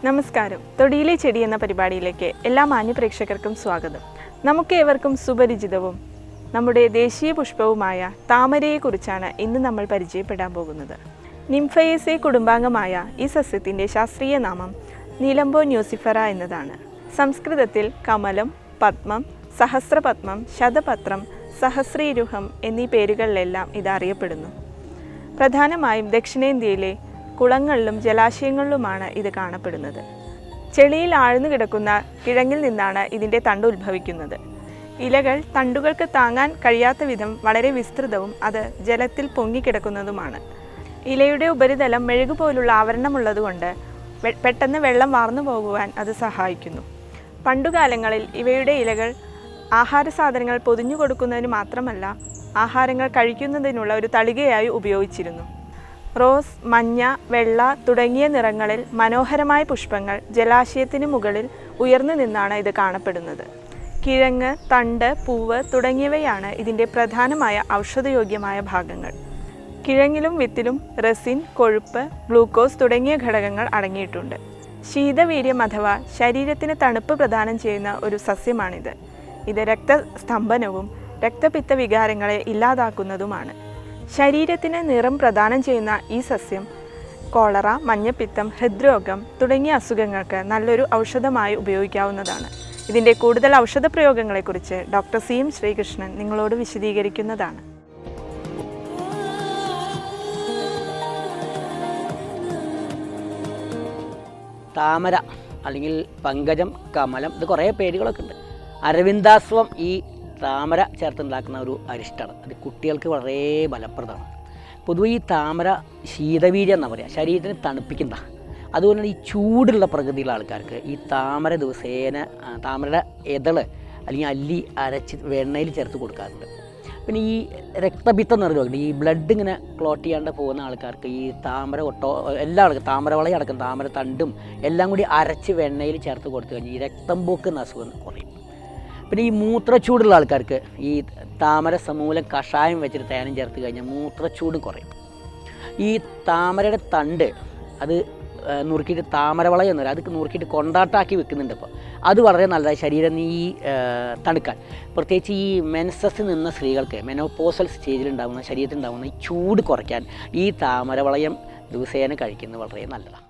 നമസ്കാരം. തൊടിയിലെ ചെടി എന്ന പരിപാടിയിലേക്ക് എല്ലാ മാന്യപ്രേക്ഷകർക്കും സ്വാഗതം. നമുക്കേവർക്കും സുപരിചിതവും നമ്മുടെ ദേശീയ പുഷ്പവുമായ താമരയെക്കുറിച്ചാണ് ഇന്ന് നമ്മൾ പരിചയപ്പെടാൻ പോകുന്നത്. നിംഫയേസേ കുടുംബാംഗമായ ഈ സസ്യത്തിൻ്റെ ശാസ്ത്രീയ നാമം നിലംബോ ന്യൂസിഫറ എന്നതാണ്. സംസ്കൃതത്തിൽ കമലം, പത്മം, സഹസ്രപത്മം, ശതപത്രം, സഹസ്രീരുഹം എന്നീ പേരുകളിലെല്ലാം ഇത് അറിയപ്പെടുന്നു. പ്രധാനമായും ദക്ഷിണേന്ത്യയിലെ കുളങ്ങളിലും ജലാശയങ്ങളിലുമാണ് ഇത് കാണപ്പെടുന്നത്. ചെളിയിൽ ആഴ്ന്നു കിടക്കുന്ന കിഴങ്ങിൽ നിന്നാണ് ഇതിൻ്റെ തണ്ട് ഉത്ഭവിക്കുന്നത്. ഇലകൾ തണ്ടുകൾക്ക് താങ്ങാൻ കഴിയാത്ത വിധം വളരെ വിസ്തൃതവും അത് ജലത്തിൽ പൊങ്ങിക്കിടക്കുന്നതുമാണ്. ഇലയുടെ ഉപരിതലം മെഴുകുപോലുള്ള ആവരണമുള്ളതുകൊണ്ട് പെട്ടെന്ന് വെള്ളം വാർന്നു പോകുവാൻ അത് സഹായിക്കുന്നു. പണ്ടുകാലങ്ങളിൽ ഇവയുടെ ഇലകൾ ആഹാര സാധനങ്ങൾ പൊതിഞ്ഞു കൊടുക്കുന്നതിന് മാത്രമല്ല, ആഹാരങ്ങൾ കഴിക്കുന്നതിനുള്ള ഒരു തളികയായി ഉപയോഗിച്ചിരുന്നു. റോസ്, മഞ്ഞ, വെള്ള തുടങ്ങിയ നിറങ്ങളിൽ മനോഹരമായ പുഷ്പങ്ങൾ ജലാശയത്തിന് മുകളിൽ ഉയർന്നു നിന്നാണ് ഇത് കാണപ്പെടുന്നത്. കിഴങ്ങ്, തണ്ട്, പൂവ് തുടങ്ങിയവയാണ് ഇതിൻ്റെ പ്രധാനമായ ഔഷധയോഗ്യമായ ഭാഗങ്ങൾ. കിഴങ്ങിലും വിത്തിലും റെസിൻ, കൊഴുപ്പ്, ഗ്ലൂക്കോസ് തുടങ്ങിയ ഘടകങ്ങൾ അടങ്ങിയിട്ടുണ്ട്. ശീതവീര്യം അഥവാ ശരീരത്തിന് തണുപ്പ് പ്രദാനം ചെയ്യുന്ന ഒരു സസ്യമാണിത്. ഇത് രക്തസ്തംഭനവും രക്തപിത്ത വികാരങ്ങളെ ഇല്ലാതാക്കുന്നതുമാണ്. ശരീരത്തിന് നിറം പ്രദാനം ചെയ്യുന്ന ഈ സസ്യം കോളറ, മഞ്ഞപ്പിത്തം, ഹൃദ്രോഗം തുടങ്ങിയ അസുഖങ്ങൾക്ക് നല്ലൊരു ഔഷധമായി ഉപയോഗിക്കാവുന്നതാണ്. ഇതിൻ്റെ കൂടുതൽ ഔഷധ പ്രയോഗങ്ങളെക്കുറിച്ച് ഡോക്ടർ CM ശ്രീകൃഷ്ണൻ നിങ്ങളോട് വിശദീകരിക്കുന്നതാണ്. താമര അല്ലെങ്കിൽ പങ്കജം, കമലം, ഇത് കുറേ പേരുകളൊക്കെ ഉണ്ട്. അരവിന്ദാശ്വം ഈ താമര ചേർത്തുണ്ടാക്കുന്ന ഒരു അരിഷ്ടമാണ്. അത് കുട്ടികൾക്ക് വളരെ ഫലപ്രദമാണ്. പൊതുവെ ഈ താമര ശീതവീര്യം എന്നാണ് പറയുക, ശരീരത്തിന് തണുപ്പിക്കുന്ന. അതുപോലെ തന്നെ ഈ ചൂടുള്ള പ്രകൃതിയുള്ള ആൾക്കാർക്ക് ഈ താമര ദിവസേന താമരയുടെ ഇതള് അല്ലെങ്കിൽ അല്ലി അരച്ച് വെണ്ണയിൽ ചേർത്ത് കൊടുക്കാറുണ്ട്. പിന്നെ ഈ രക്തപിത്തം എന്ന് പറയുന്നത് ഈ ബ്ലഡ് ഇങ്ങനെ ക്ലോട്ട് ചെയ്യാണ്ട് പോകുന്ന ആൾക്കാർക്ക് ഈ താമര എല്ലാവർക്കും താമരവളയും അടക്കം താമര തണ്ടും എല്ലാം കൂടി അരച്ച് വെണ്ണയിൽ ചേർത്ത് കൊടുത്തു കഴിഞ്ഞാൽ ഈ രക്തം പോക്കുന്ന അസുഖം കുറയും. പിന്നെ ഈ മൂത്രച്ചൂടുള്ള ആൾക്കാർക്ക് ഈ താമര സമൂലം കഷായം വെച്ചിട്ട് തേനും ചേർത്ത് കഴിഞ്ഞാൽ മൂത്രച്ചൂടും കുറയും. ഈ താമരയുടെ തണ്ട് അത് നുറുക്കിയിട്ട് താമരവളയം എന്ന് പറയും, അത് നുറുക്കിയിട്ട് കൊണ്ടാട്ടാക്കി വെക്കുന്നുണ്ട്. അപ്പോൾ അത് വളരെ നല്ലതായി ശരീരം ഈ തണുക്കാൻ, പ്രത്യേകിച്ച് ഈ മെൻസസ് നിന്ന സ്ത്രീകൾക്ക് മെനോപോസൽ സ്റ്റേജിലുണ്ടാകുന്ന ശരീരത്തിലുണ്ടാകുന്ന ഈ ചൂട് കുറയ്ക്കാൻ ഈ താമരവളയം ദിവസേന കഴിക്കുന്നത് വളരെ നല്ലതാണ്.